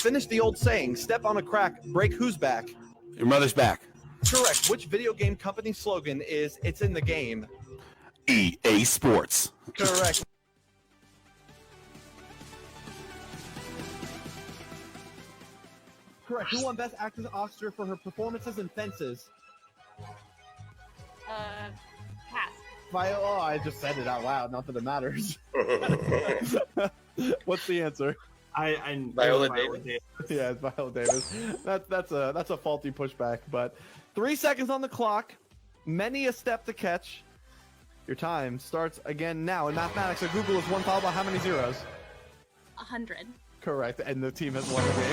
Finish the old saying, step on a crack, break whose back? Your mother's back. Correct. Which video game company slogan is "It's in the game"? EA Sports. Correct. Correct. Who won Best Actress Oscar for her performances in Fences? Pass. Oh, I just said it out loud. Not that it matters. What's the answer? Viola Davis. Yeah, it's Viola Davis. That's a faulty pushback. But 3 seconds on the clock. Many a step to catch. Your time starts again now. In mathematics, a Google is 1 followed by how many zeros? 100. Correct. And the team has won the game.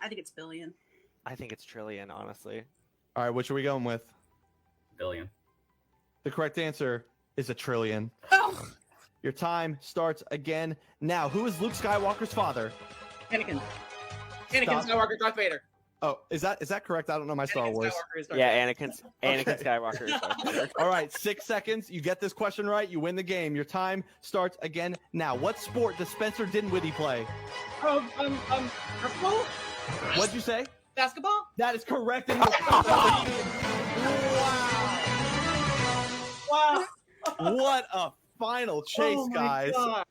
I think it's billion. I think it's trillion, honestly. All right, which are we going with? Billion. The correct answer is a trillion. Oh, Your time starts again now. Who is Luke Skywalker's father? Anakin. Stop. Skywalker, Darth Vader. Oh, is that correct? I don't know my Star Wars. Yeah, Anakin Okay. Skywalker is Darth Vader. All right, 6 seconds. You get this question right, you win the game. Your time starts again now. What sport does Spencer Dinwiddie play? Basketball? What'd you say? Basketball? That is correct. And Wow. what a final chase, Oh my guys. God.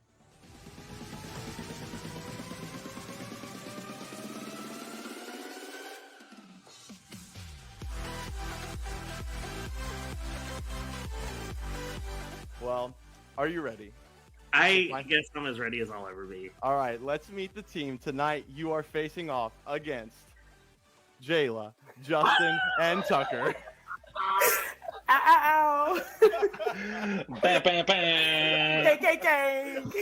Well, are you ready? I guess I'm as ready as I'll ever be. All right, let's meet the team. Tonight, you are facing off against Jayla, Justin, and Tucker. Ow! Bam, bam, bam. KKK!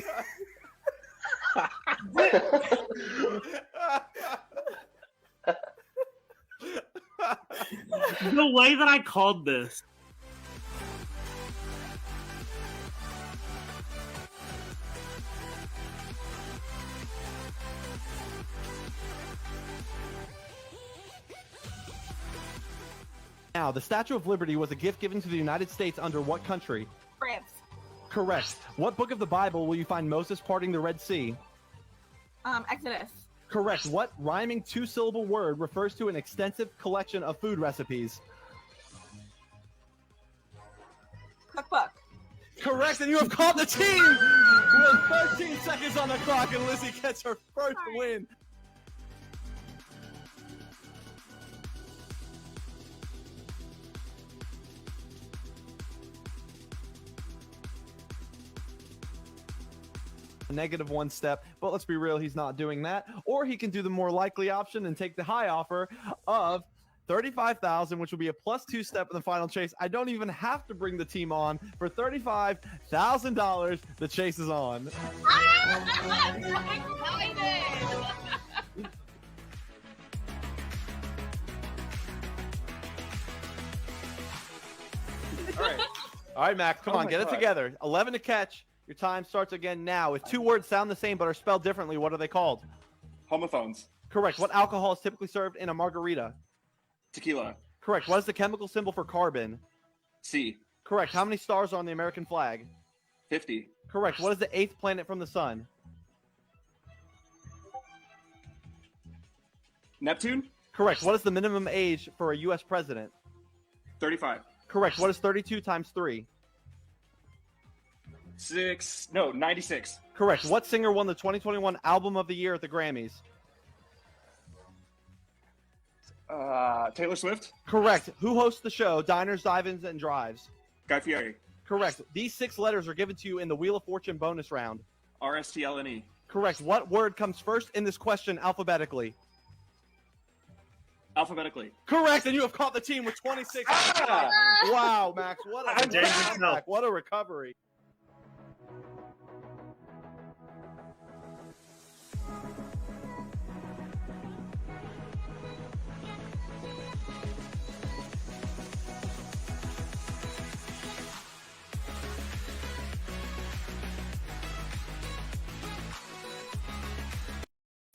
The way that I called this. Now, the Statue of Liberty was a gift given to the United States under what country? France. Correct. What book of the Bible will you find Moses parting the Red Sea? Exodus. Correct. What rhyming two-syllable word refers to an extensive collection of food recipes? Cookbook. Correct, and you have caught the team with 13 seconds on the clock, and Lizzie gets her first win. Negative 1 step, but let's be real, he's not doing that. Or he can do the more likely option and take the high offer of 35,000, which will be a +2 step in the final chase. I don't even have to bring the team on for $35,000. The chase is on. I'm so excited. All right, Max, come on, get it together. 11 to catch. Your time starts again now. If two words sound the same but are spelled differently, what are they called? Homophones. Correct. What alcohol is typically served in a margarita? Tequila. Correct. What is the chemical symbol for carbon? C. Correct. How many stars are on the American flag? 50. Correct. What is the 8th planet from the sun? Neptune. Correct. What is the minimum age for a U.S. president? 35. Correct. What is 32 times 3? 96. Correct. What singer won the 2021 Album of the Year at the Grammys? Taylor Swift. Correct. Who hosts the show Diners, Dive-Ins, and Drives? Guy Fieri. Correct. These 6 letters are given to you in the Wheel of Fortune bonus round. RSTLNE. Correct. What word comes first in this question alphabetically? Alphabetically. Correct, and you have caught the team with 26. Wow, Max, what a comeback. What a recovery.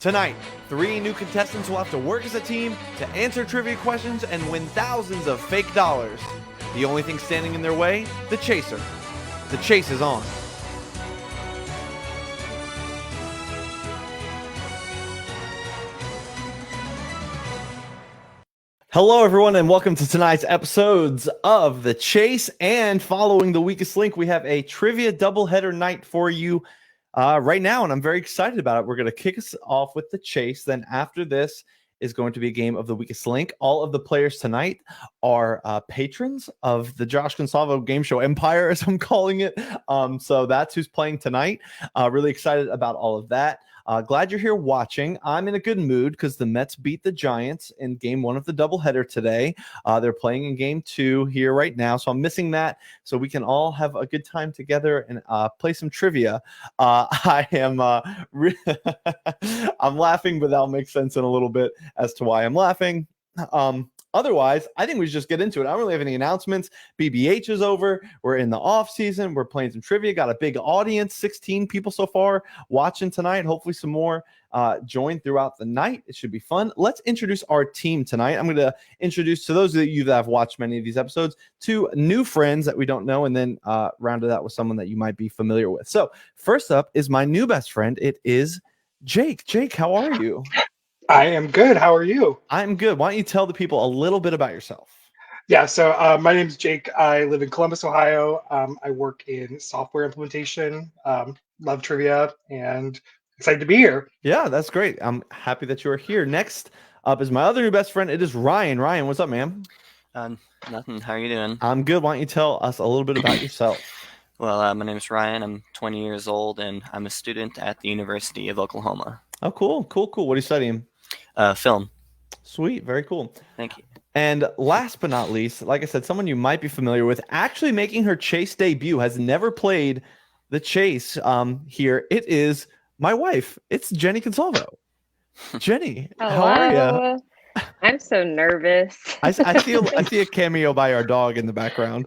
Tonight, 3 new contestants will have to work as a team to answer trivia questions and win thousands of fake dollars. The only thing standing in their way, the chaser. The chase is on. Hello, everyone, and welcome to tonight's episodes of The Chase. And following the Weakest Link, we have a trivia doubleheader night for you right now, and I'm very excited about it. We're going to kick us off with The Chase. Then after this is going to be a game of The Weakest Link. All of the players tonight are patrons of the Josh Gonsalvo game show Empire, as I'm calling it. So that's who's playing tonight. Really excited about all of that. Glad you're here watching. I'm in a good mood because the Mets beat the Giants in game 1 of the doubleheader today. They're playing in game 2 here right now, so I'm missing that so we can all have a good time together and play some trivia. I am I'm laughing, but that'll make sense in a little bit as to why I'm laughing. Otherwise, I think we should just get into it. I don't really have any announcements. BBH is over. We're in the off season. We're playing some trivia. Got a big audience, 16 people so far watching tonight. Hopefully some more join throughout the night. It should be fun. Let's introduce our team tonight. I'm going to introduce, to those of you that have watched many of these episodes, 2 new friends that we don't know, and then round it out with someone that you might be familiar with. So first up is my new best friend. It is Jake. Jake, how are you? I am good. How are you? I'm good. Why don't you tell the people a little bit about yourself? Yeah, so my name is Jake. I live in Columbus, Ohio. I work in software implementation, love trivia, and excited to be here. Yeah, that's great. I'm happy that you are here. Next up is my other new best friend. It is Ryan. Ryan, what's up, man? Nothing. How are you doing? I'm good. Why don't you tell us a little bit about yourself? Well, my name is Ryan. I'm 20 years old, and I'm a student at the University of Oklahoma. Oh, cool. What are you studying? Film. Sweet. Very cool. Thank you. And last but not least, like I said, someone you might be familiar with, actually making her Chase debut, has never played the Chase here. It is my wife. It's Jenny Consalvo. Jenny, how are you? I'm so nervous. I see a cameo by our dog in the background.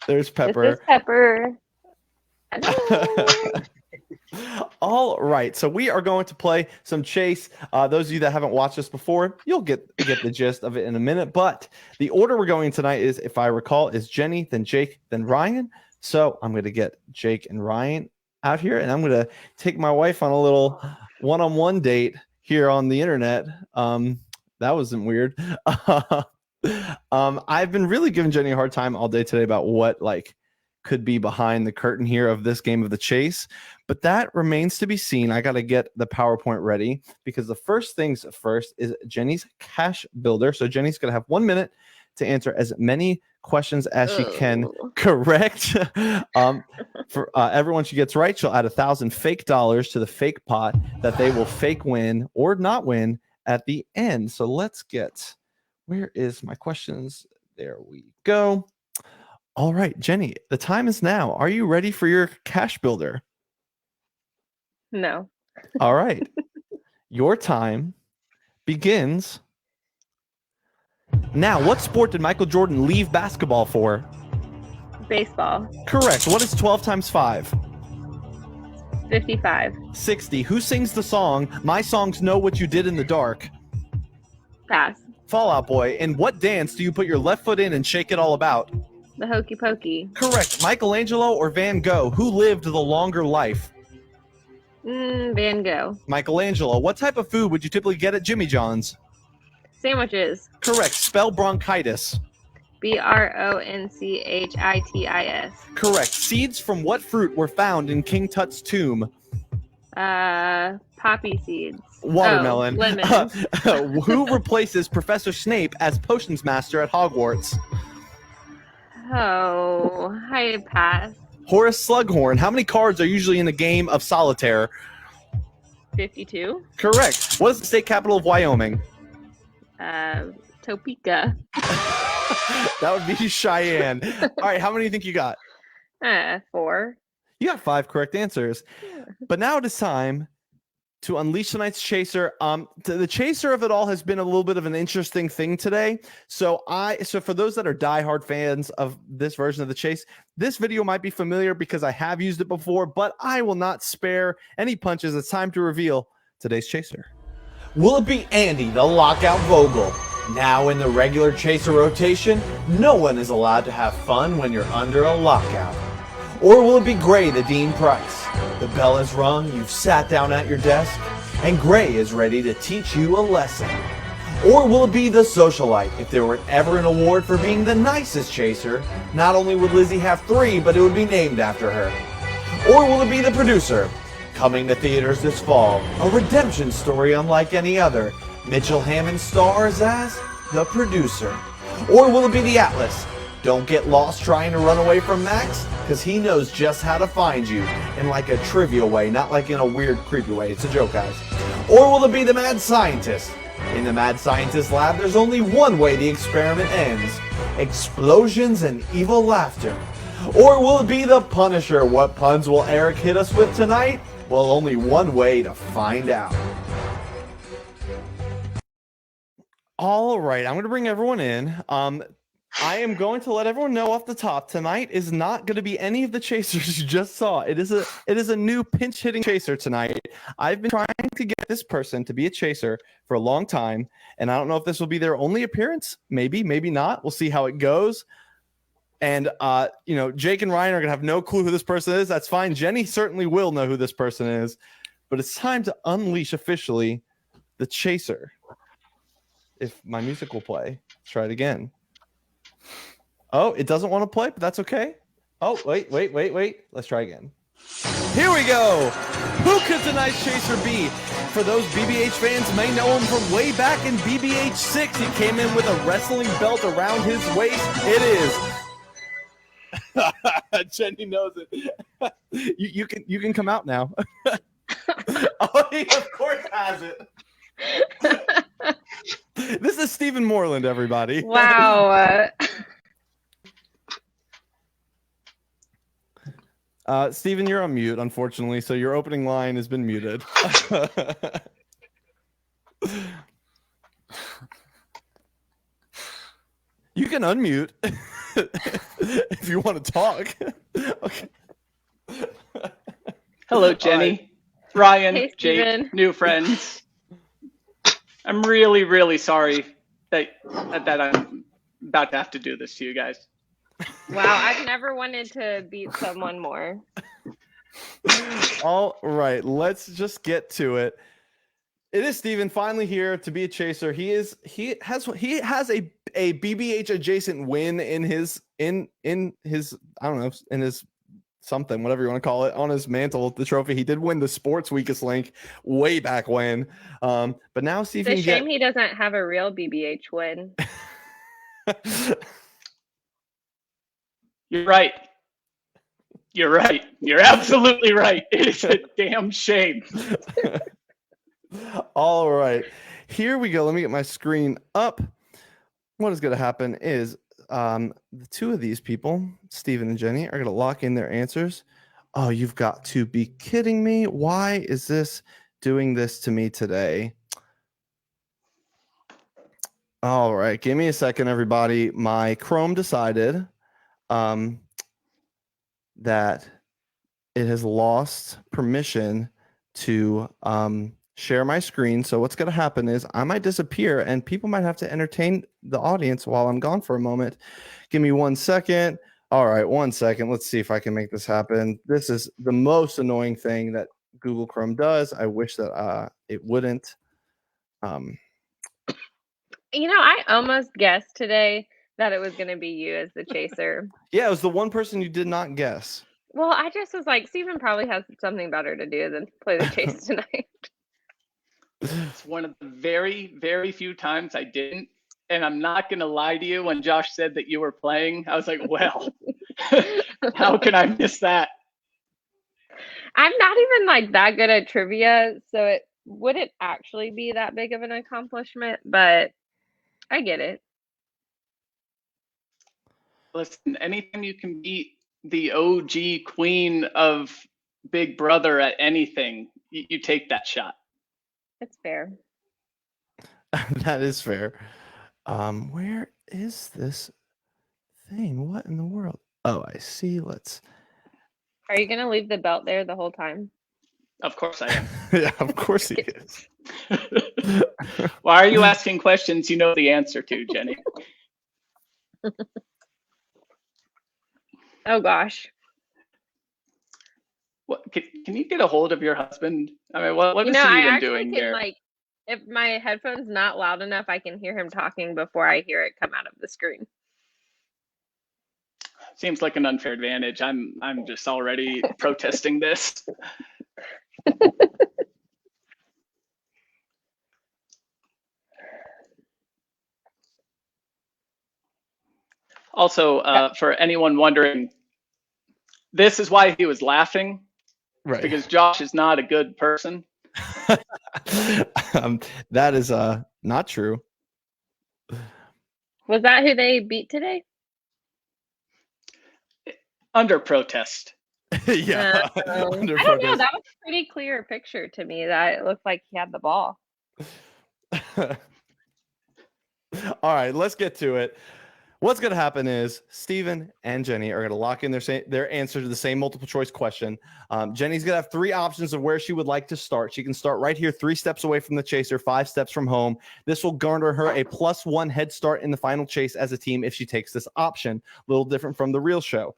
There's Pepper. This is Pepper. Hello. All right, so we are going to play some Chase. Those of you that haven't watched this before, you'll get the gist of it in a minute. But the order we're going tonight is, if I recall, is Jenny, then Jake, then Ryan. So I'm going to get Jake and Ryan out here, and I'm going to take my wife on a little one-on-one date here on the internet. That wasn't weird. I've been really giving Jenny a hard time all day today about what could be behind the curtain here of this game of the Chase, but that remains to be seen. I got to get the PowerPoint ready because the first things first is Jenny's cash builder. So Jenny's going to have 1 minute to answer as many questions as she can correct. For everyone she gets right, she'll add 1,000 fake dollars to the fake pot that they will fake win or not win at the end. So let's get, where is my questions? There we go. All right, Jenny, the time is now. Are you ready for your cash builder? No. All right. Your time begins now. What sport did Michael Jordan leave basketball for? Baseball. Correct. What is 12 times 5? 55. 60. Who sings the song, My Songs Know What You Did in the Dark? Pass. Fall Out Boy. In what dance do you put your left foot in and shake it all about? The Hokey Pokey. Correct. Michelangelo or Van Gogh? Who lived the longer life? Van Gogh. Michelangelo. What type of food would you typically get at Jimmy John's? Sandwiches. Correct. Spell bronchitis. BRONCHITIS. Correct. Seeds from what fruit were found in King Tut's tomb? Poppy seeds. Watermelon. Oh, lemon. Who replaces Professor Snape as Potions Master at Hogwarts? Oh, I pass. Horace Slughorn. How many cards are usually in a game of solitaire? 52. Correct. What is the state capital of Wyoming? Topeka. That would be Cheyenne. All right, how many do you think you got? 4. You got 5 correct answers. But now it is time to unleash tonight's chaser. The chaser of it all has been a little bit of an interesting thing today. So for those that are diehard fans of this version of the chase, this video might be familiar because I have used it before, but I will not spare any punches. It's time to reveal today's chaser. Will it be Andy, the lockout Vogel? Now in the regular chaser rotation, no one is allowed to have fun when you're under a lockout. Or will it be Gray, the Dean Price? The bell is rung, you've sat down at your desk, and Gray is ready to teach you a lesson. Or will it be the socialite? If there were ever an award for being the nicest chaser, not only would Lizzie have 3, but it would be named after her. Or will it be the producer? Coming to theaters this fall, a redemption story unlike any other. Mitchell Hammond stars as the producer. Or will it be the Atlas? Don't get lost trying to run away from Max, because he knows just how to find you, in like a trivial way, not like in a weird, creepy way. It's a joke, guys. Or will it be the Mad Scientist? In the Mad Scientist lab, there's only one way the experiment ends. Explosions and evil laughter. Or will it be the Punisher? What puns will Eric hit us with tonight? Well, only one way to find out. All right, I'm going to bring everyone in. I am going to let everyone know off the top, tonight is not going to be any of the chasers you just saw. It is a new pinch hitting chaser tonight. I've been trying to get this person to be a chaser for a long time, and I don't know if this will be their only appearance. Maybe not. We'll see how it goes. And Jake and Ryan are gonna have no clue who this person is. That's fine. Jenny certainly will know who this person is, but it's time to unleash officially the chaser. If my music will play, let's try it again. Oh, it doesn't want to play, but that's okay. Oh, wait. Let's try again. Here we go. Who could tonight's chaser be? For those BBH fans may know him from way back in BBH 6. He came in with a wrestling belt around his waist. It is. Jenny knows it. You can come out now. Oh, he of course has it. This is Stephen Moreland, everybody. Wow. Stephen, you're on mute, unfortunately, so your opening line has been muted. You can unmute if you want to talk. Okay. Hello, Jenny. Ryan, Hey, Jake, Steven. new friends. I'm really, really sorry that I'm about to have to do this to you guys. Wow, I've never wanted to beat someone more. All right, let's just get to it. It is Steven finally here to be a chaser. He has a BBH adjacent win in his I don't know, in his something, whatever you want to call it, on his mantle, the trophy. He did win the Sports Weakest Link way back when. But now see if It's a he can shame he doesn't have a real BBH win. You're right. You're right. You're absolutely right. It is a damn shame. All right, here we go. Let me get my screen up. What is going to happen is the two of these people, Steven and Jenny, are going to lock in their answers. Oh, you've got to be kidding me. Why is this doing this to me today? All right, give me a second, everybody. My Chrome decided that it has lost permission to share my screen. So what's going to happen is I might disappear and people might have to entertain the audience while I'm gone for a moment. Give me 1 second. All right, 1 second. Let's see if I can make this happen. This is the most annoying thing that Google Chrome does. I wish that it wouldn't. You know, I almost guessed today that it was going to be you as the chaser. Yeah, it was the one person you did not guess. Well, I just was like, Steven probably has something better to do than play the chase tonight. It's one of the very, very few times I didn't. And I'm not going to lie to you. When Josh said that you were playing, I was like, well, how can I miss that? I'm not even like that good at trivia, so it wouldn't actually be that big of an accomplishment, but I get it. Listen, anytime you can beat the OG queen of Big Brother at anything, you take that shot. It's fair. That is fair. Where is this thing? What in the world? Oh, I see. Are you going to leave the belt there the whole time? Of course I am. Yeah, of course he is. Why are you asking questions you know the answer to, Jenny? Oh gosh. What, can you get a hold of your husband? I mean, what You is know, he I even actually doing can here? like, if my headphone's not loud enough, I can hear him talking before I hear it come out of the screen. Seems like an unfair advantage. I'm just already protesting this. Also, for anyone wondering, this is why he was laughing, Right. because Josh is not a good person. That is not true. Was that who they beat today? Under protest. Yeah. I Under don't know. protest. That was a pretty clear picture to me that it looked like he had the ball. All right, let's get to it. What's going to happen is Steven and Jenny are going to lock in their answer to the same multiple choice question. Jenny's going to have 3 options of where she would like to start. She can start right here, 3 steps away from the chaser, 5 steps from home. This will garner her a +1 head start in the final chase as a team if she takes this option. A little different from the real show.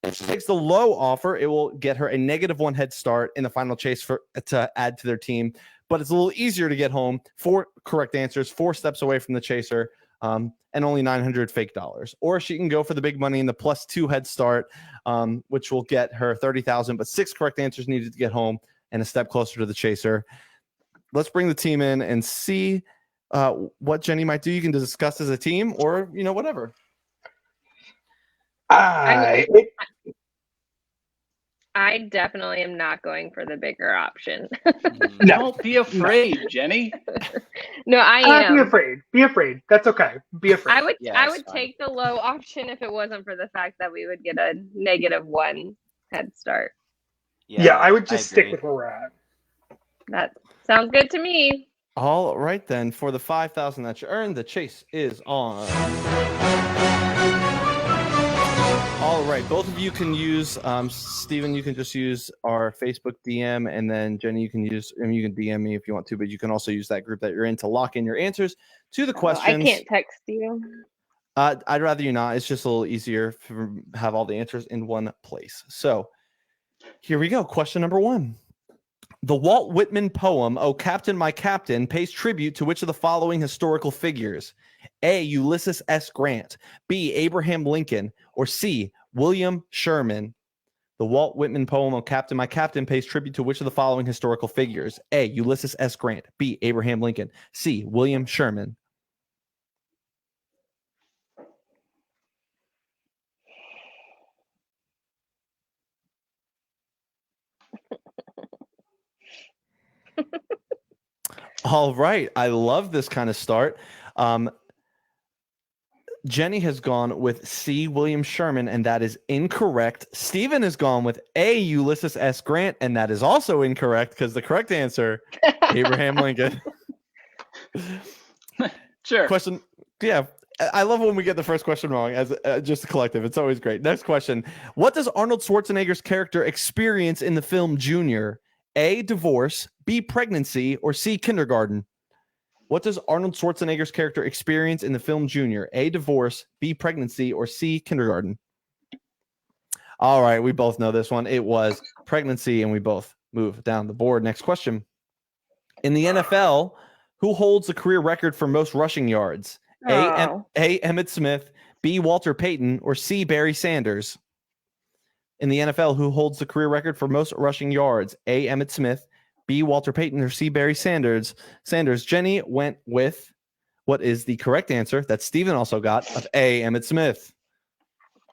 If she takes the low offer, it will get her a -1 head start in the final chase to add to their team. But it's a little easier to get home. 4 correct answers, 4 steps away from the chaser. And only 900 fake dollars. Or she can go for the big money in the +2 head start, which will get her 30,000, but 6 correct answers needed to get home and a step closer to the chaser. Let's bring the team in and see what Jenny might do. You can discuss as a team or, whatever. I definitely am not going for the bigger option. No. Don't be afraid, Jenny. No, I am. Be afraid. Be afraid. That's okay. Be afraid. I would Yeah, I it's would fine. take the low option if it wasn't for the fact that we would get a -1 head start. Yeah, I would just stick agree. with where we're at. That sounds good to me. All right, then. For the 5,000 that you earned, the chase is on. All right, both of you can use Steven, you can just use our Facebook DM, and then Jenny, you can DM me if you want to, but you can also use that group that you're in to lock in your answers to the questions. I can't text you. I'd rather you not. It's just a little easier to have all the answers in one place. So here we go. Question number 1. The Walt Whitman poem, "Oh Captain, My Captain," pays tribute to which of the following historical figures? A. Ulysses S. Grant, B. Abraham Lincoln, or C. William Sherman? The Walt Whitman poem, "Oh Captain, My Captain," pays tribute to which of the following historical figures? A. Ulysses S. Grant, B. Abraham Lincoln, C. William Sherman. All right. I love this kind of start. Jenny has gone with C. William Sherman, and that is incorrect. Steven has gone with A. Ulysses S. Grant, and that is also incorrect because the correct answer, Abraham Lincoln. Sure. Question. Yeah. I love when we get the first question wrong as just a collective. It's always great. Next question. What does Arnold Schwarzenegger's character experience in the film Junior? A. Divorce, B. Pregnancy, or C. Kindergarten? What does Arnold Schwarzenegger's character experience in the film Junior? A. Divorce, B. Pregnancy, or C. Kindergarten? All right, we both know this one. It was pregnancy, and we both move down the board. Next question. In the NFL, who holds the career record for most rushing yards? A. Emmitt Smith, B. Walter Payton, or C. Barry Sanders? In the NFL, who holds the career record for most rushing yards? A. Emmitt Smith, B. Walter Payton, or C. Barry Sanders? Jenny went with what is the correct answer that Steven also got of A. Emmitt Smith.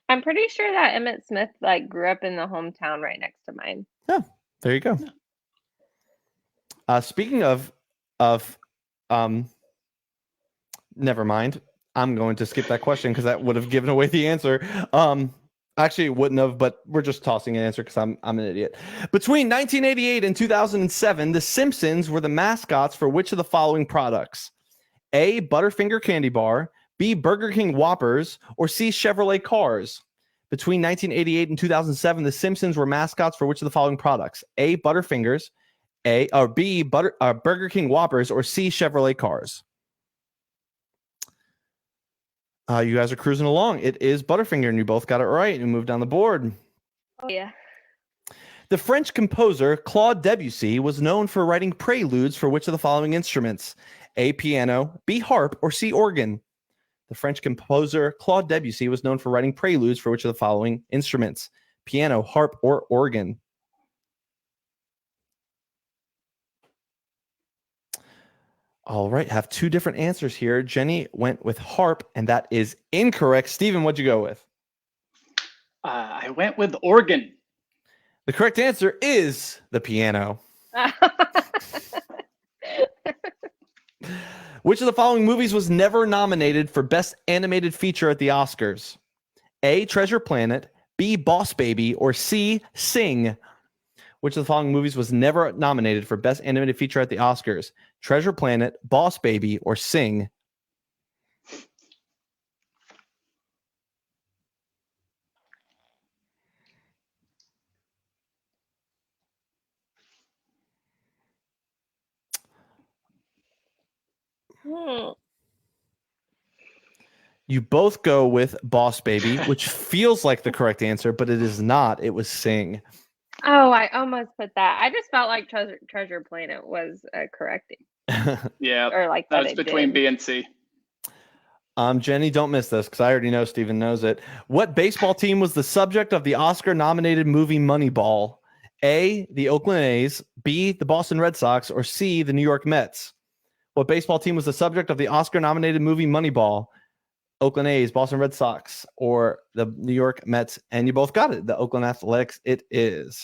I'm pretty sure that Emmitt Smith grew up in the hometown right next to mine. Yeah, there you go. Speaking of never mind. I'm going to skip that question because that would have given away the answer. Actually, it wouldn't have, but we're just tossing an answer because I'm an idiot. Between 1988 and 2007, The Simpsons were the mascots for which of the following products? A. Butterfinger candy bar, B. Burger King Whoppers, or C. Chevrolet cars? Between 1988 and 2007, The Simpsons were mascots for which of the following products? A. Butterfingers, A or B, Burger King Whoppers, or C, Chevrolet cars? You guys are cruising along. It is Butterfinger, and you both got it right and moved down the board. Oh, yeah. The French composer Claude Debussy was known for writing preludes for which of the following instruments? A, piano, B, harp, or C, organ? The French composer Claude Debussy was known for writing preludes for which of the following instruments? Piano, harp, or organ? All right, have two different answers here. Jenny went with harp, and that is incorrect. Steven, what'd you go with? I went with organ. The correct answer is the piano. Which of the following movies was never nominated for Best Animated Feature at the Oscars? A, Treasure Planet, B, Boss Baby, or C, Sing? Which of the following movies was never nominated for Best Animated Feature at the Oscars? Treasure Planet, Boss Baby, or Sing? You both go with Boss Baby, which feels like the correct answer, but it is not. It was Sing. Oh, I almost put that. I just felt like Treasure Planet was correct. Yeah, Or like that that was it between did. B and C. Jenny, don't miss this because I already know Steven knows it. What baseball team was the subject of the Oscar-nominated movie Moneyball? A, the Oakland A's, B, the Boston Red Sox, or C, the New York Mets? What baseball team was the subject of the Oscar-nominated movie Moneyball? Oakland A's, Boston Red Sox, or the New York Mets? And you both got it. The Oakland Athletics it is.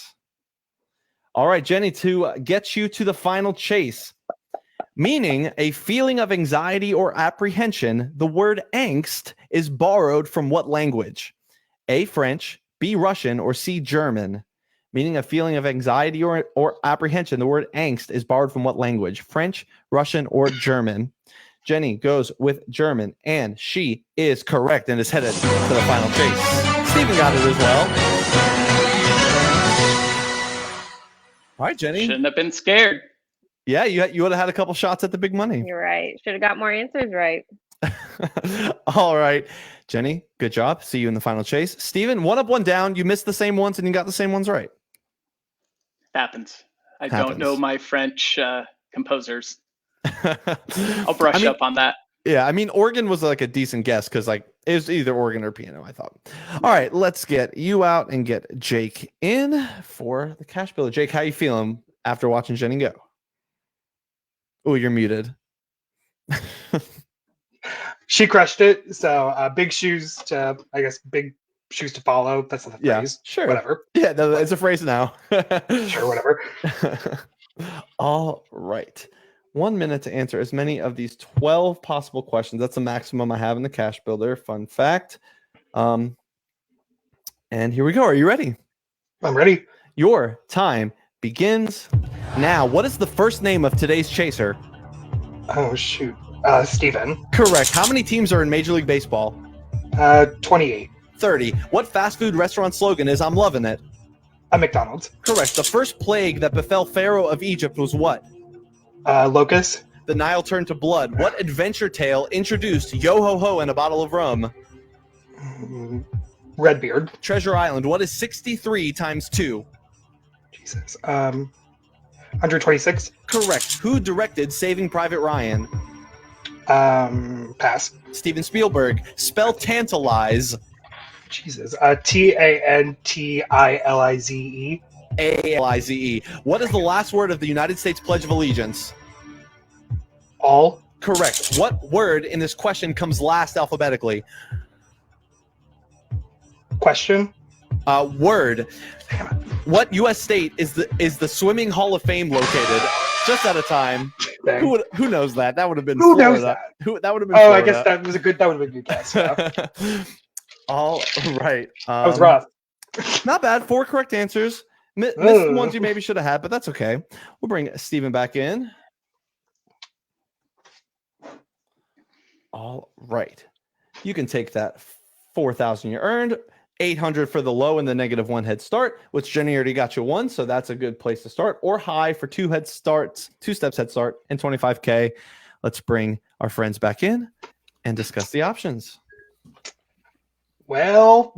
All right, Jenny, to get you to the final chase. Meaning a feeling of anxiety or apprehension, the word angst is borrowed from what language? A, French, B, Russian, or C, German? Meaning a feeling of anxiety or apprehension, the word angst is borrowed from what language? French, Russian, or German? Jenny goes with German, and she is correct and is headed to the final chase. Steven got it as well. All right, Jenny. Shouldn't have been scared. Yeah, you would have had a couple shots at the big money. You're right. Should have got more answers right. All right, Jenny, good job. See you in the final chase. Steven, 1 up, 1 down. You missed the same ones and you got the same ones right. Happens. I don't know Happens. my French composers. I'll brush up on that. Yeah, I mean, organ was like a decent guess because like it was either organ or piano, I thought. All right, let's get you out and get Jake in for the cash builder. Jake, how you feeling after watching Jenny go? Oh, you're muted. She crushed it. So big shoes to, I guess, big shoes to follow. That's the phrase. Yeah, sure. Whatever. Yeah, no, it's a phrase now. Sure, whatever. All right. 1 minute to answer as many of these 12 possible questions. That's the maximum I have in the cash builder. Fun fact. And here we go. Are you ready? I'm ready. Your time begins now. What is the first name of today's chaser? Oh, shoot. Steven. Correct. How many teams are in Major League Baseball? 28. 30. What fast food restaurant slogan is "I'm loving it"? McDonald's. Correct. The first plague that befell Pharaoh of Egypt was what? Locust. The Nile turned to blood. What adventure tale introduced yo-ho-ho and a bottle of rum? Redbeard. Treasure Island. What is 63 times 2? Jesus. 126. Correct. Who directed Saving Private Ryan? Pass. Steven Spielberg. Spell tantalize. Jesus. Tantilize. A-L-I-Z-E. What is the last word of the United States Pledge of Allegiance? All. Correct. What word in this question comes last alphabetically? Question. Word. What U.S. state is the Swimming Hall of Fame located? Just at a time. Dang. Who knows that? That would have been Who Florida. knows that? That would have been Oh, Florida. I guess that would have been a good guess. Yeah. All right. That was rough. Not bad. 4 correct answers. Missed the Ugh. ones you maybe should have had, but that's okay. We'll bring Steven back in. All right. You can take that 4,000 you earned. 800 for the low and the -1 head start, which Jenny already got you 1, so that's a good place to start. Or high for 2 steps head start, and 25K. Let's bring our friends back in and discuss the options. Well,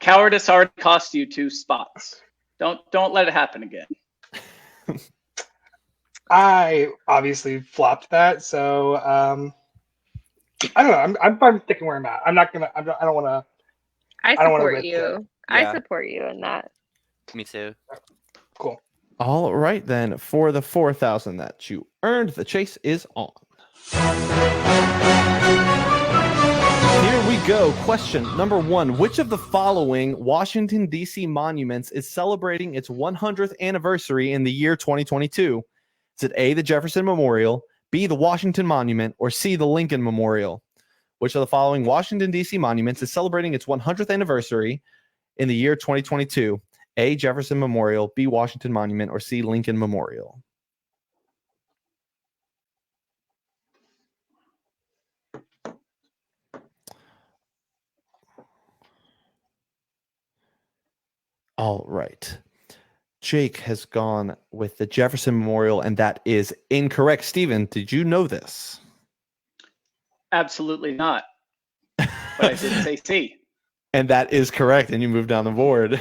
Cowardice already cost you 2 spots. Don't let it happen again. I obviously flopped that, so I don't know. I'm fine sticking where I'm at. I'm not gonna. I don't want to. I don't wanna support risk you. it. I Yeah. support you in that. Me too. Cool. All right, then, for the 4,000 that you earned, the chase is on. Here we go. Question number 1. Which of the following Washington, D.C. monuments is celebrating its 100th anniversary in the year 2022? Is it A, the Jefferson Memorial, B, the Washington Monument, or C, the Lincoln Memorial? Which of the following Washington, D.C. monuments is celebrating its 100th anniversary in the year 2022? A, Jefferson Memorial, B, Washington Monument, or C, Lincoln Memorial? All right. Jake has gone with the Jefferson Memorial, and that is incorrect. Steven, did you know this? Absolutely not. But I did say C. And that is correct, and you move down the board.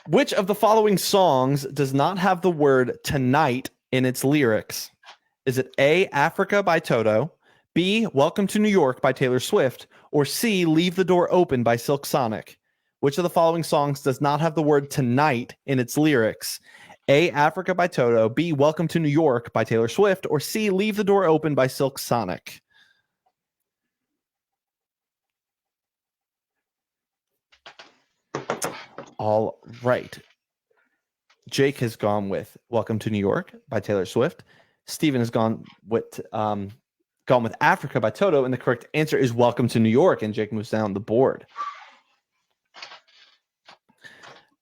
Which of the following songs does not have the word tonight in its lyrics? Is it A, Africa by Toto, B, Welcome to New York by Taylor Swift, or C, Leave the Door Open by Silk Sonic? Which of the following songs does not have the word tonight in its lyrics? A, Africa by Toto, B, Welcome to New York by Taylor Swift, or C, Leave the Door Open by Silk Sonic? All right. Jake has gone with Welcome to New York by Taylor Swift. Steven has gone with Africa by Toto, and the correct answer is Welcome to New York, and Jake moves down the board.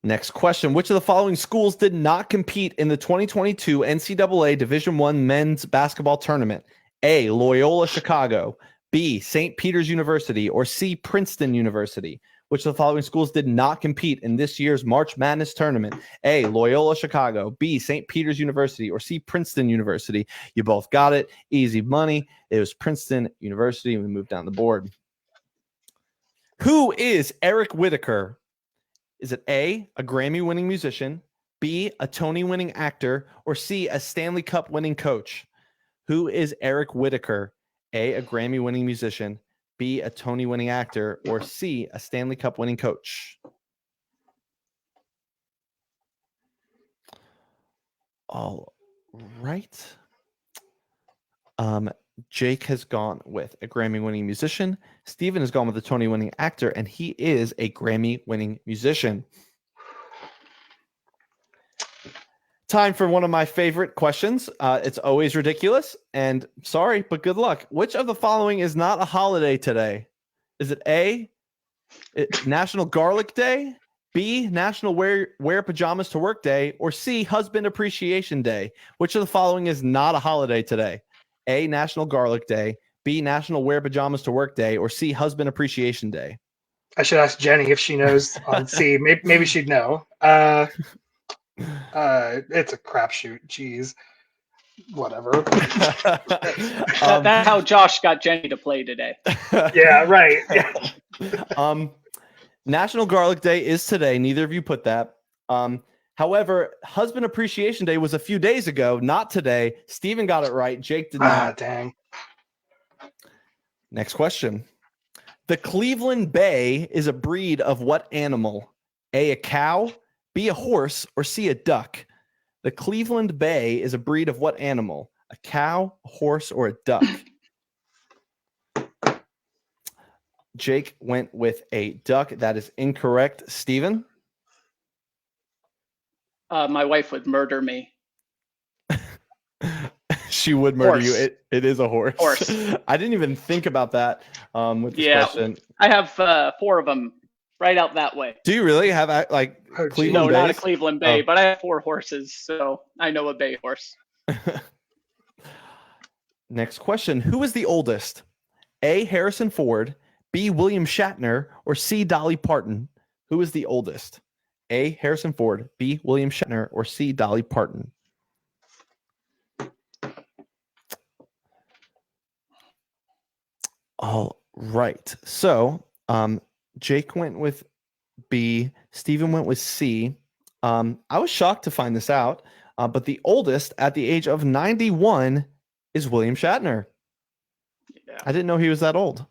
Next question. Which of the following schools did not compete in the 2022 NCAA Division I men's basketball tournament? A, Loyola Chicago, B, St. Peter's University, or C, Princeton University? Which of the following schools did not compete in this year's March Madness tournament? A, Loyola Chicago, B, St. Peter's University, or C, Princeton University? You both got it. Easy money. It was Princeton University. We moved down the board. Who is Eric Whitacre? Is it A, a Grammy-winning musician, B, a Tony-winning actor, or C, a Stanley Cup-winning coach? Who is Eric Whitacre? A Grammy-winning musician, B, a Tony-winning actor, or C, a Stanley Cup-winning coach? All right. Jake has gone with a Grammy-winning musician. Steven has gone with a Tony-winning actor, and he is a Grammy-winning musician. Time for one of my favorite questions. It's always ridiculous, and sorry, but good luck. Which of the following is not a holiday today? Is it A, National Garlic Day, B, National Wear Pajamas to Work Day, or C, Husband Appreciation Day? Which of the following is not a holiday today? A, National Garlic Day, B, National Wear Pajamas to Work Day, or C, Husband Appreciation Day? I should ask Jenny if she knows on C. Maybe she'd know. It's a crapshoot. Jeez. Whatever. That's how Josh got Jenny to play today. Yeah, right. Yeah. National Garlic Day is today. Neither of you put that. However, Husband Appreciation Day was a few days ago, not today. Steven got it right. Jake did not. Dang. Next question. The Cleveland Bay is a breed of what animal? A cow, B, a horse, or C, a duck? The Cleveland Bay is a breed of what animal? A cow, a horse, or a duck? Jake went with a duck. That is incorrect. Steven? My wife would murder me. She would murder you. Horse. It is a horse. Horse. I didn't even think about that with this question. I have 4 of them right out that way. Do you really have like Oh, Cleveland No, not a Bays? Cleveland Bay, Oh. but I have 4 horses, so I know a bay horse. Next question. Who is the oldest? A. Harrison Ford, B. William Shatner, or C. Dolly Parton? Who is the oldest? A. Harrison Ford, B. William Shatner, or C. Dolly Parton? All right. So Jake went with B. Steven went with C. I was shocked to find this out, but the oldest at the age of 91 is William Shatner. Yeah. I didn't know he was that old,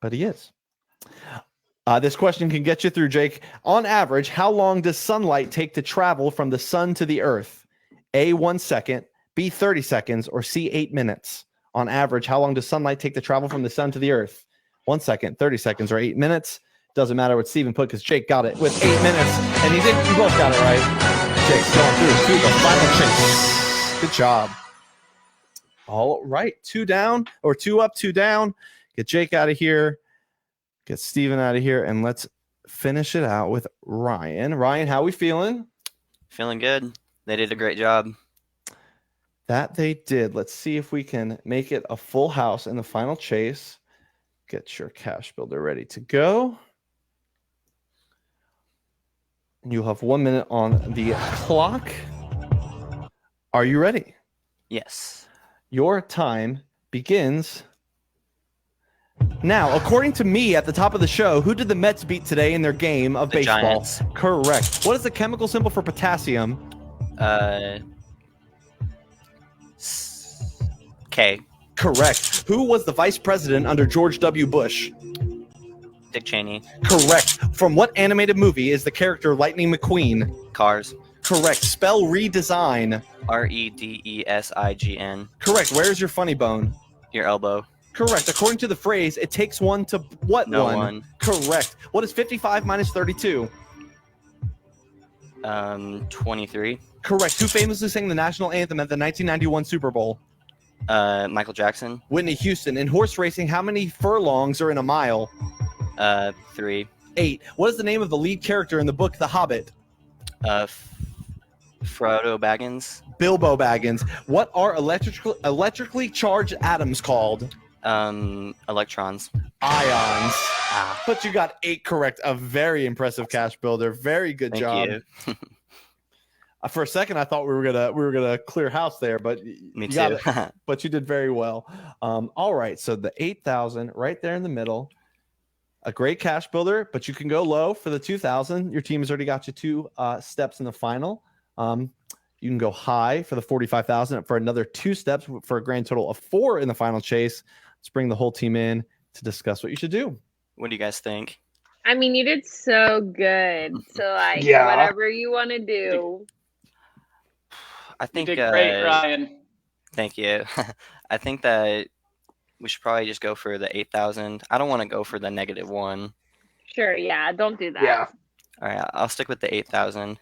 but he is. This question can get you through, Jake. On average, how long does sunlight take to travel from the sun to the earth? A, 1 second, B, 30 seconds, or C, 8 minutes? On average, how long does sunlight take to travel from the sun to the earth? 1 second, 30 seconds, or 8 minutes? Doesn't matter what Steven put because Jake got it with 8 minutes, and he didn't. You both got it right. Jake's going through to the final chase. Good job. All right, 2 down, or 2 up, 2 down. Get Jake out of here. Get Steven out of here, and let's finish it out with Ryan. Ryan, how we feeling? Feeling good. They did a great job. That they did. Let's see if we can make it a full house in the final chase. Get your cash builder ready to go. You'll have 1 minute on the clock. Are you ready? Yes. Your time begins now. According to me at the top of the show, who did the Mets beat today in their game of The baseball? Giants. Correct. What is the chemical symbol for potassium? K. Correct. Who was the vice president under George W. Bush? Dick Cheney. Correct. From what animated movie is the character Lightning McQueen? Cars. Correct. Spell redesign. REDESIGN. Correct. Where is your funny bone? Your elbow. Correct. According to the phrase, it takes one to what No one? one. Correct. What is 55 minus 32? 23. Correct. Who famously sang the national anthem at the 1991 Super Bowl? Michael Jackson. Whitney Houston. In horse racing, how many furlongs are in a mile? 3. 8. What is the name of the lead character in the book The Hobbit? Frodo Baggins. Bilbo Baggins. What are electrically charged atoms called? Electrons. Ions. But you got 8 correct. A very impressive cash builder. Very good Thank job. you. For a second, I thought we were gonna clear house there, but Me you got too. it. But you did very well. All right, so the 8,000 right there in the middle. A great cash builder, but you can go low for the 2,000. Your team has already got you 2 steps in the final. You can go high for the 45,000 for another 2 steps for a grand total of 4 in the final chase. Let's bring the whole team in to discuss what you should do. What do you guys think? I mean, you did so good. So, like, Yeah. whatever you want to do. I You think. did great, Ryan. Thank you. I think that we should probably just go for the 8,000. I don't want to go for the -1. Sure, yeah, don't do that. Yeah. All right, I'll stick with the 8,000.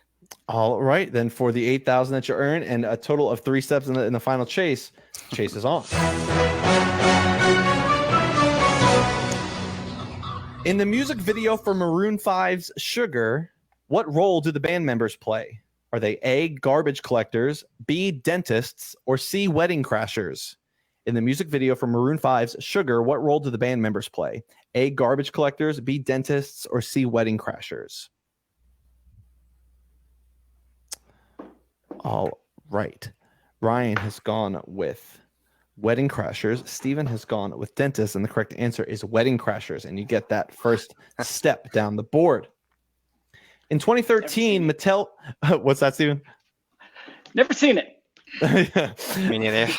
All right, then for the 8,000 that you earn and a total of 3 steps in the final chase, chase is on. In the music video for Maroon 5's Sugar, what role do the band members play? Are they A, garbage collectors, B, dentists, or C, wedding crashers? In the music video for Maroon 5's Sugar, what role do the band members play? A, garbage collectors, B, dentists, or C, wedding crashers? All right. Ryan has gone with wedding crashers. Steven has gone with dentists, and the correct answer is wedding crashers. And you get that first step down the board. In 2013, Mattel. What's that, Steven? Never seen it. Me neither.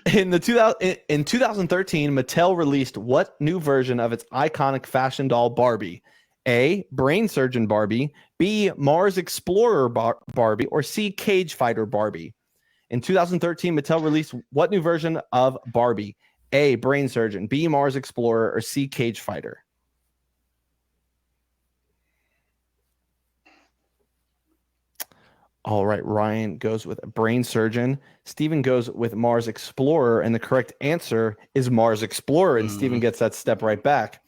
In 2013, Mattel released what new version of its iconic fashion doll Barbie? A, Brain Surgeon Barbie, B, Mars Explorer Barbie, or C, Cage Fighter Barbie? In 2013, Mattel released what new version of Barbie? A, Brain Surgeon, B, Mars Explorer, or C, Cage Fighter? All right, Ryan goes with Brain Surgeon. Steven goes with Mars Explorer, and the correct answer is Mars Explorer, and Steven gets that step right back.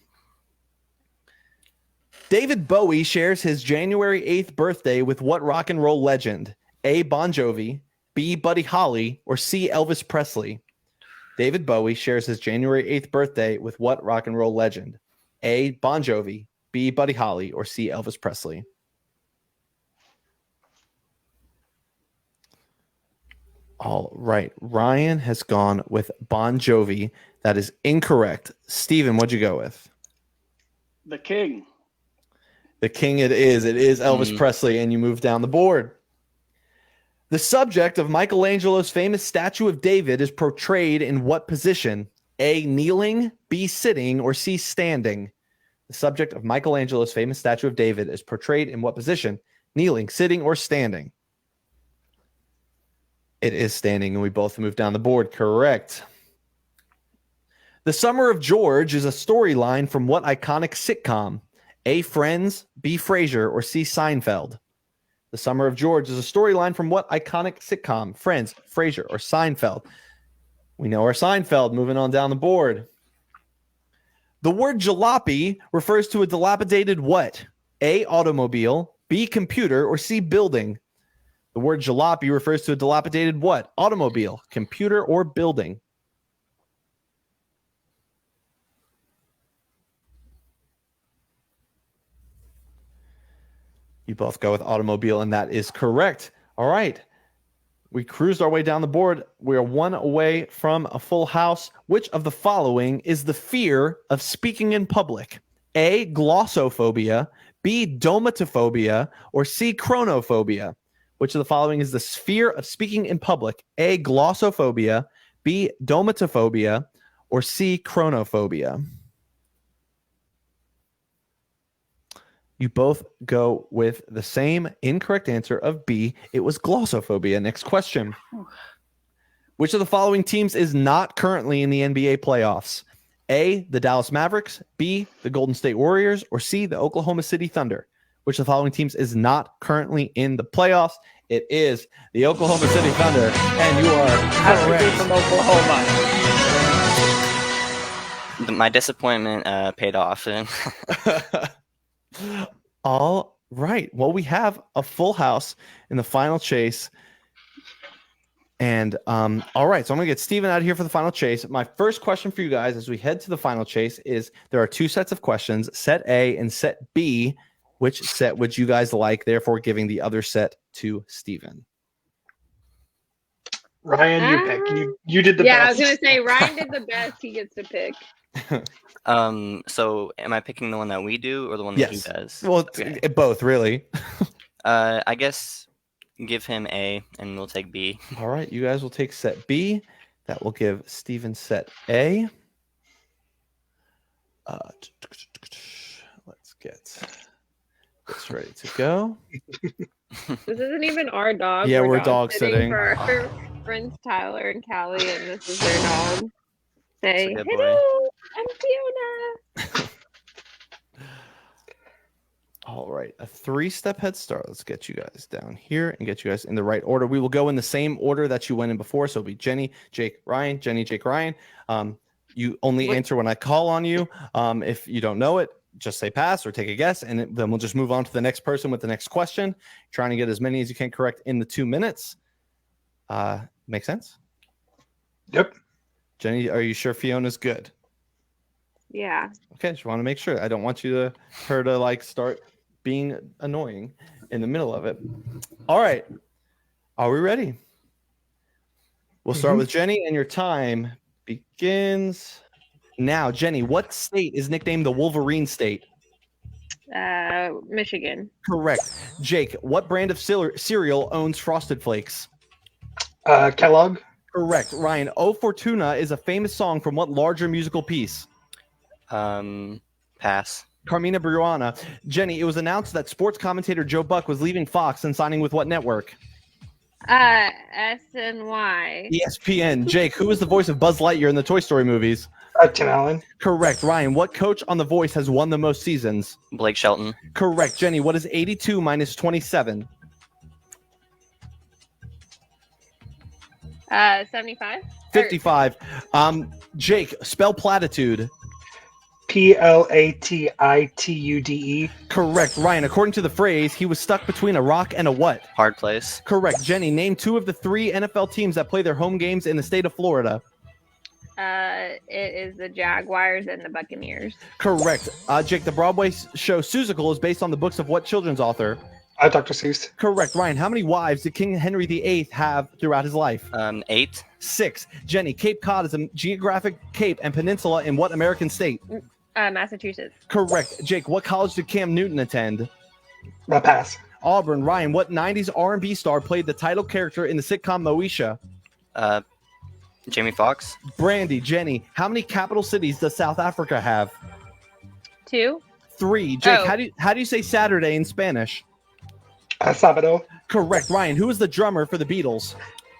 David Bowie shares his January 8th birthday with what rock and roll legend? A, Bon Jovi, B, Buddy Holly, or C, Elvis Presley? David Bowie shares his January 8th birthday with what rock and roll legend? A. Bon Jovi, B. Buddy Holly, or C. Elvis Presley? All right. Ryan has gone with Bon Jovi. That is incorrect. Steven, what'd you go with? The King. The King it is. It is Elvis Presley, and you move down the board. The subject of Michelangelo's famous statue of David is portrayed in what position? A. Kneeling, B. Sitting, or C. Standing? The subject of Michelangelo's famous statue of David is portrayed in what position? Kneeling, sitting, or standing? It is standing, and we both move down the board. Correct. The Summer of George is a storyline from what iconic sitcom? A. Friends, B. Frasier, or C. Seinfeld? The Summer of George is a storyline from what iconic sitcom? Friends, Frasier, or Seinfeld? We know our Seinfeld. Moving on down the board. The word jalopy refers to a dilapidated what? A. Automobile, B. Computer, or C. Building? The word jalopy refers to a dilapidated what? Automobile, computer, or building? You both go with automobile, and that is correct. All right. We cruised our way down the board. We are one away from a full house. Which of the following is the fear of speaking in public? A. Glossophobia, B. Domatophobia, or C. Chronophobia? Which of the following is the fear of speaking in public? A. Glossophobia, B. Domatophobia, or C. Chronophobia? You both go with the same incorrect answer of B. It was glossophobia. Next question. Which of the following teams is not currently in the NBA playoffs? A. The Dallas Mavericks, B. The Golden State Warriors, or C. The Oklahoma City Thunder? Which of the following teams is not currently in the playoffs? It is the Oklahoma City Thunder, and you are correct. From Oklahoma. My disappointment paid off. All right. Well, we have a full house in the final chase. And all right, so I'm going to get Steven out of here for the final chase. My first question for you guys as we head to the final chase is there are two sets of questions, set A and set B. Which set would you guys like, therefore giving the other set to Steven? Ryan, you pick. You did the best. Yeah, I was going to say, Ryan did the best. He gets to pick. So am I picking the one that we do or the one that he does? Well, Okay. Both, really. I guess give him A and we'll take B. All right, you guys will take set B. That will give Steven set A. Let's get this ready to go. This isn't even our dog. Yeah, we're dog sitting. for our friends Tyler and Callie, and this is their dog. Say, good hello, I'm Fiona. All right, a 3-step head start. Let's get you guys down here and get you guys in the right order. We will go in the same order that you went in before. So it'll be Jenny, Jake, Ryan, Jenny, Jake, Ryan. You only answer when I call on you. If you don't know it, just say pass or take a guess, and then we'll just move on to the next person with the next question, trying to get as many as you can correct in the 2 minutes. Make sense? Yep. Jenny, are you sure Fiona's good? Yeah. Okay, just want to make sure. I don't want her to like start being annoying in the middle of it. All right. Are we ready? We'll start with Jenny, and your time begins now. Jenny, what state is nicknamed the Wolverine State? Michigan. Correct. Jake, what brand of cereal owns Frosted Flakes? Kellogg. Correct. Ryan, O Fortuna is a famous song from what larger musical piece? Pass. Carmina Burana. Jenny, it was announced that sports commentator Joe Buck was leaving Fox and signing with what network? SNY. ESPN. Jake, who is the voice of Buzz Lightyear in the Toy Story movies? Tim Allen. Correct. Ryan, what coach on The Voice has won the most seasons? Blake Shelton. Correct. Jenny, what is 82 minus 27? 75. 55. Jake, spell platitude. Platitude. Correct. Ryan, according to the phrase, he was stuck between a rock and a what? Hard place. Correct. Jenny, name 2 of the 3 NFL teams that play their home games in the state of Florida. It is the Jaguars and the Buccaneers. Correct. Jake, the Broadway show Seussical is based on the books of what children's author? Dr. Seuss. Correct. Ryan, how many wives did King Henry VIII have throughout his life? 8. 6. Jenny, Cape Cod is a geographic cape and peninsula in what American state? Massachusetts. Correct. Jake, what college did Cam Newton attend? Pass. Auburn. Ryan, what 90s R&B star played the title character in the sitcom Moesha? Jamie Foxx. Brandy, Jenny, how many capital cities does South Africa have? 2. 3. Jake, Oh. how do you say Saturday in Spanish? Sábado. Correct. Ryan, who is the drummer for the Beatles?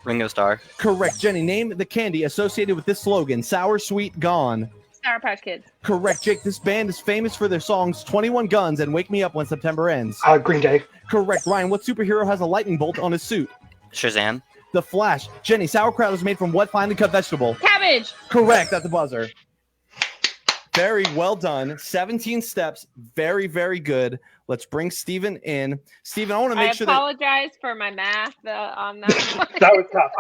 Ringo Starr. Correct. Jenny, name the candy associated with this slogan: sour, sweet, gone. Sour Patch Kids. Correct. Jake, this band is famous for their songs 21 Guns and Wake Me Up When September Ends. Green Day. Correct. Ryan, what superhero has a lightning bolt on his suit? Shazam. The Flash. Jenny, sauerkraut is made from what finely cut vegetable? Cabbage. Correct at the buzzer. Very well done. 17 steps. Very, very good. Let's bring Steven in. Steven, I want to make sure that apologize for my math on that. That was tough.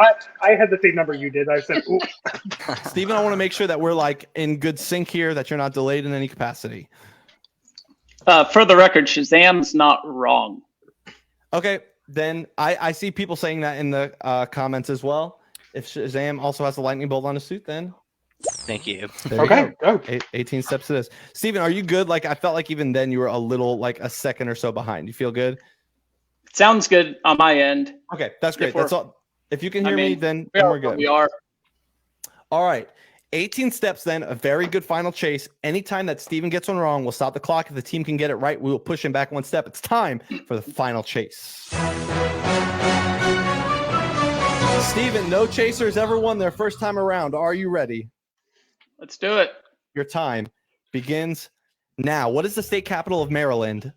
I had the same number you did. I said, ooh. Steven, I want to make sure that we're like in good sync here, that you're not delayed in any capacity. For the record, Shazam's not wrong. Okay, then I see people saying that in the comments as well. If Shazam also has a lightning bolt on his suit, then Thank you. there you Okay, go. go. 18 steps to this. Steven, are you good? Like, I felt like even then you were a little, like a second or so behind. You feel good? Sounds good on my end. Okay, that's great. If we're- That's all. If you can I hear me, mean, then We are we're good. We are. All right. 18 steps then, a very good final chase. Anytime that Steven gets one wrong, we'll stop the clock. If the team can get it right, we will push him back one step. It's time for the final chase. Steven, no chasers ever won their first time around. Are you ready? Let's do it. Your time begins now. What is the state capital of Maryland?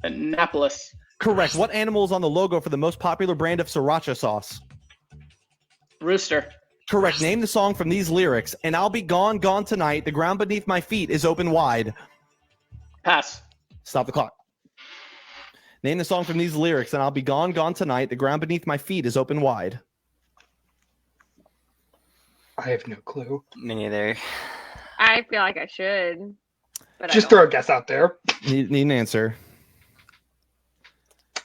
Annapolis. Correct. What animal is on the logo for the most popular brand of sriracha sauce? Rooster. Correct. Name the song from these lyrics. And I'll be gone, gone tonight. The ground beneath my feet is open wide. Pass. Stop the clock. Name the song from these lyrics. And I'll be gone, gone tonight. The ground beneath my feet is open wide. I have no clue. Me neither. I feel like I should, but Just I throw don't. a guess out there. Need an answer.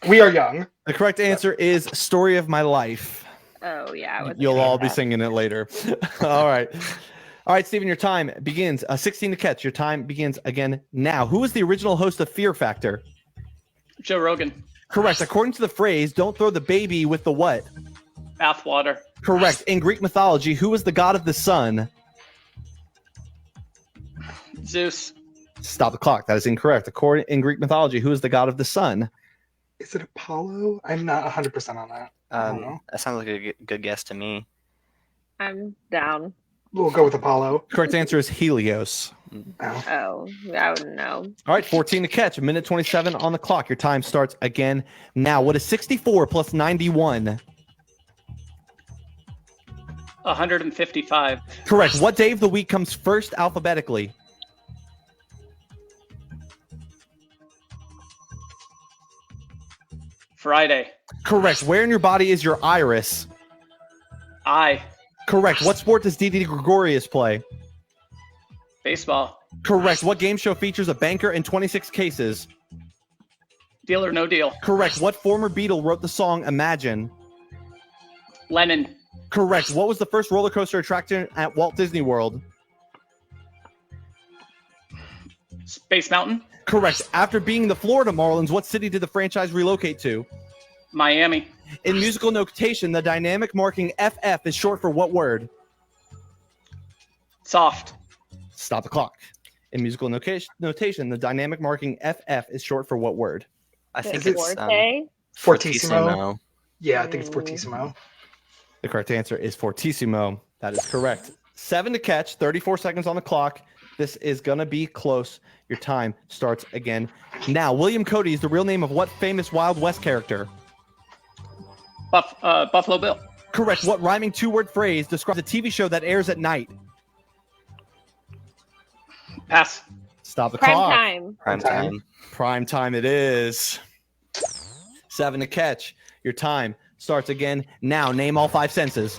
We Are Young. The correct answer is Story of My Life. Oh yeah, I wasn't You'll gonna all get be that. singing it later. All right. All right, Steven, your time begins. 16 to catch. Your time begins again now. Who is the original host of Fear Factor? Joe Rogan. Correct. According to the phrase, don't throw the baby with the what? Bathwater. Correct. In Greek mythology, who is the god of the sun? Zeus. Stop the clock. That is incorrect. According in Greek mythology, who is the god of the sun? Is it Apollo? I'm not 100% on that. I don't know. That sounds like a good guess to me. I'm down. We'll go with Apollo. Correct answer is Helios. Oh. Oh, I wouldn't know. All right, 14 to catch. 1:27 on the clock. Your time starts again now. What is 64 plus 91? 155. Correct. What day of the week comes first alphabetically? Friday. Correct. Where in your body is your iris? Eye. Correct. What sport does Didi Gregorius play? Baseball. Correct. What game show features a banker in 26 cases? Deal or No Deal. Correct. What former Beatle wrote the song Imagine? Lennon. Correct. What was the first roller coaster attraction at Walt Disney World? Space Mountain. Correct. After being the Florida Marlins, what city did the franchise relocate to? Miami. In musical notation, the dynamic marking FF is short for what word? Soft. Stop the clock. In musical notation, the dynamic marking FF is short for what word? I think it it's Forte. Fortissimo. Yeah, I think it's Fortissimo. The correct answer is Fortissimo. That is correct. 7 to catch, 34 seconds on the clock. This is going to be close. Your time starts again now. William Cody is the real name of what famous Wild West character? Buffalo Bill. Correct. What rhyming two-word phrase describes a TV show that airs at night? Pass. Stop the Prime clock. time. prime time. Prime time it is. 7 to catch. Your time starts again now. Name all 5 senses.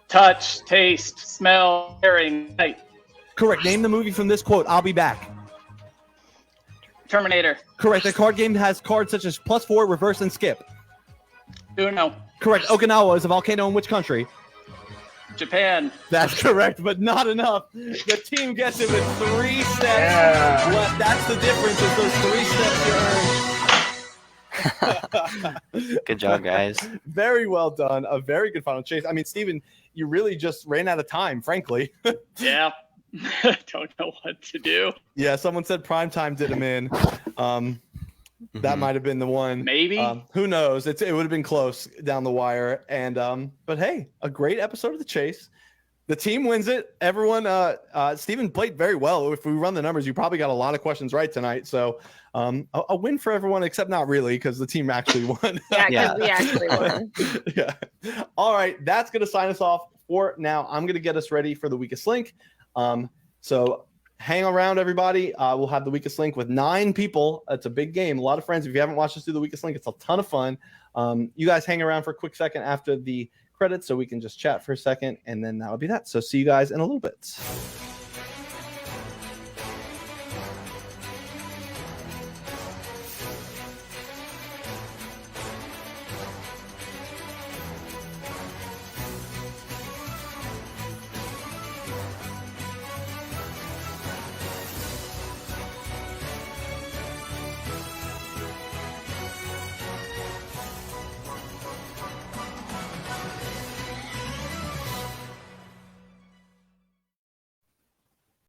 touch, taste, smell, hearing, sight. Correct. Name the movie from this quote. I'll be back. Terminator. Correct. The card game has cards such as +4, reverse, and skip. Uno. Correct. Okinawa is a volcano in which country? Japan. That's correct, but not enough. The team gets it with 3 steps left. That's the difference, is those 3 steps you earned. Good job, guys. Very well done. A very good final chase. I mean, Steven, you really just ran out of time, frankly. Yeah. Don't know what to do. Yeah, someone said primetime did him in. That might have been the one. Maybe. Who knows? It would have been close down the wire. And but hey, a great episode of The Chase. The team wins it. Everyone, Steven played very well. If we run the numbers, you probably got a lot of questions right tonight. So a win for everyone, except not really, because the team actually won. Yeah, because we actually won. Yeah. All right, that's gonna sign us off for now. I'm gonna get us ready for the weakest link. So hang around, everybody. We'll have the weakest link with 9 people. It's a big game. A lot of friends. If you haven't watched us do the weakest link, it's a ton of fun. You guys hang around for a quick second after the credits so we can just chat for a second, and then that would be that. So see you guys in a little bit.